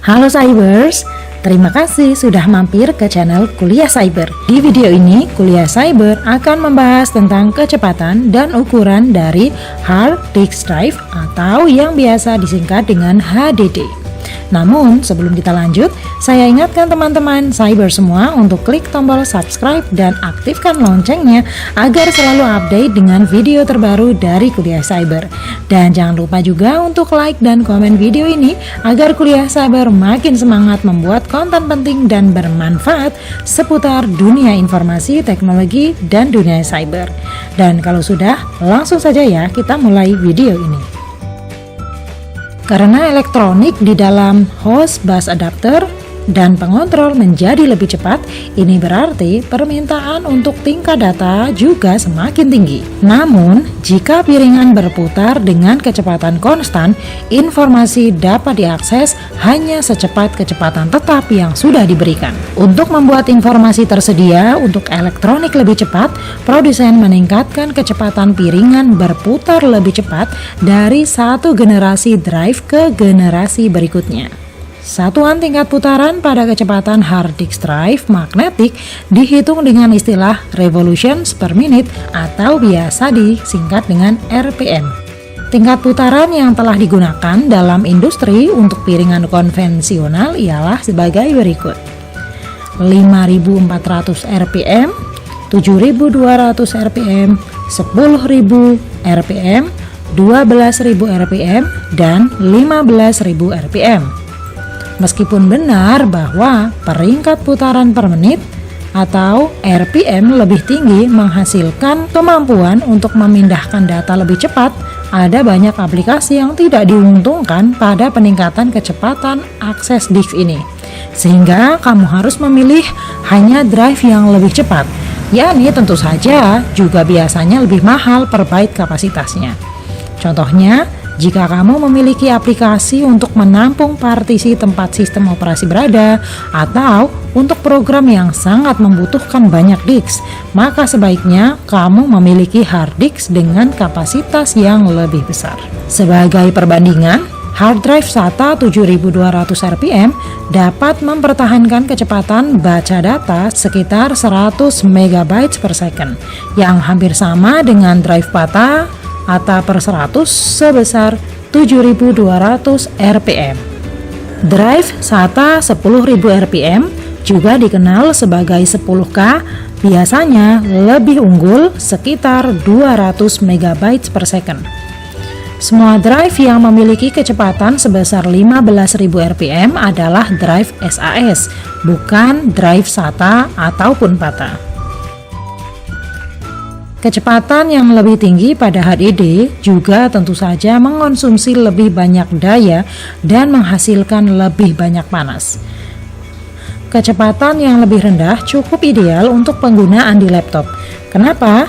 Halo Cybers, terima kasih sudah mampir ke channel Kuliah Cyber. Di video ini, Kuliah Cyber akan membahas tentang kecepatan dan ukuran dari hard disk drive atau yang biasa disingkat dengan HDD. Namun, sebelum kita lanjut, saya ingatkan teman-teman Cyber semua untuk klik tombol subscribe dan aktifkan loncengnya agar selalu update dengan video terbaru dari Kuliah Cyber. Dan jangan lupa juga untuk like dan komen video ini agar Kuliah Cyber makin semangat membuat konten penting dan bermanfaat seputar dunia informasi, teknologi, dan dunia cyber. Dan kalau sudah, langsung saja ya kita mulai video ini. Karena elektronik di dalam host bus adapter dan pengontrol menjadi lebih cepat, ini berarti permintaan untuk tingkat data juga semakin tinggi. Namun, jika piringan berputar dengan kecepatan konstan, informasi dapat diakses hanya secepat kecepatan tetap yang sudah diberikan. Untuk membuat informasi tersedia untuk elektronik lebih cepat, produsen meningkatkan kecepatan piringan berputar lebih cepat dari satu generasi drive ke generasi berikutnya. Satuan tingkat putaran pada kecepatan hard disk drive magnetik dihitung dengan istilah revolutions per minute atau biasa disingkat dengan RPM. Tingkat putaran yang telah digunakan dalam industri untuk piringan konvensional ialah sebagai berikut: 5.400 RPM, 7.200 RPM, 10.000 RPM, 12.000 RPM, dan 15.000 RPM. Meskipun benar bahwa peringkat putaran per menit atau RPM lebih tinggi menghasilkan kemampuan untuk memindahkan data lebih cepat, ada banyak aplikasi yang tidak diuntungkan pada peningkatan kecepatan akses disk ini. Sehingga kamu harus memilih hanya drive yang lebih cepat, yakni tentu saja juga biasanya lebih mahal per byte kapasitasnya. Contohnya, jika kamu memiliki aplikasi untuk menampung partisi tempat sistem operasi berada atau untuk program yang sangat membutuhkan banyak disk, maka sebaiknya kamu memiliki hard disk dengan kapasitas yang lebih besar. Sebagai perbandingan, hard drive SATA 7200 RPM dapat mempertahankan kecepatan baca data sekitar 100 MB per second, yang hampir sama dengan drive PATA ATA per 100 sebesar 7.200 RPM. Drive SATA 10.000 RPM juga dikenal sebagai 10K, biasanya lebih unggul sekitar 200 MB per second. Semua drive yang memiliki kecepatan sebesar 15.000 RPM adalah drive SAS, bukan drive SATA ataupun PATA. Kecepatan yang lebih tinggi pada HDD juga tentu saja mengonsumsi lebih banyak daya dan menghasilkan lebih banyak panas. Kecepatan yang lebih rendah cukup ideal untuk penggunaan di laptop. Kenapa?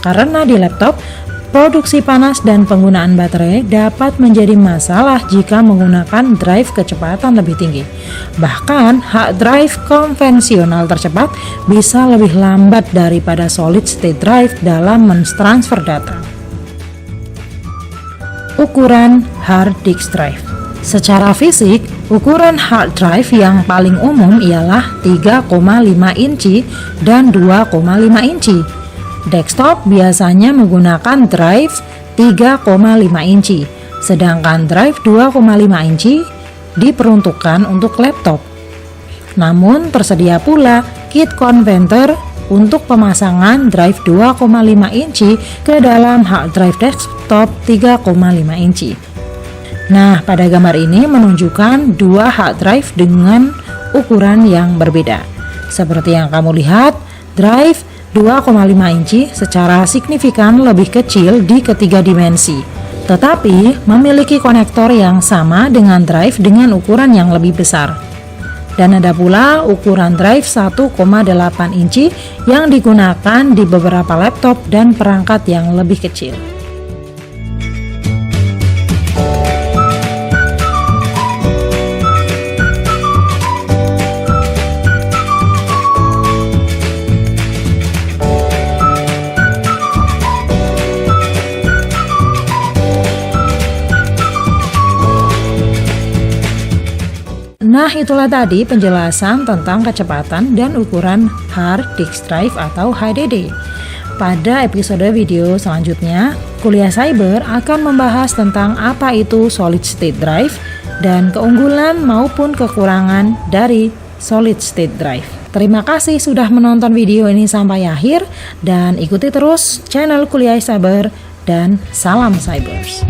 Karena di laptop, produksi panas dan penggunaan baterai dapat menjadi masalah jika menggunakan drive kecepatan lebih tinggi. Bahkan, hard drive konvensional tercepat bisa lebih lambat daripada solid state drive dalam mentransfer data. Ukuran hard disk drive. Secara fisik, ukuran hard drive yang paling umum ialah 3,5 inci dan 2,5 inci. Desktop biasanya menggunakan drive 3,5 inci, sedangkan drive 2,5 inci diperuntukkan untuk laptop. Namun tersedia pula kit konverter untuk pemasangan drive 2,5 inci ke dalam hard drive desktop 3,5 inci. Nah, pada gambar ini menunjukkan dua hard drive dengan ukuran yang berbeda. Seperti yang kamu lihat, drive 2,5 inci secara signifikan lebih kecil di ketiga dimensi, tetapi memiliki konektor yang sama dengan drive dengan ukuran yang lebih besar. Dan ada pula ukuran drive 1,8 inci yang digunakan di beberapa laptop dan perangkat yang lebih kecil. Nah, itulah tadi penjelasan tentang kecepatan dan ukuran hard disk drive atau HDD. Pada episode video selanjutnya, Kuliah Cyber akan membahas tentang apa itu solid state drive dan keunggulan maupun kekurangan dari solid state drive. Terima kasih sudah menonton video ini sampai akhir dan ikuti terus channel Kuliah Cyber dan salam Cybers.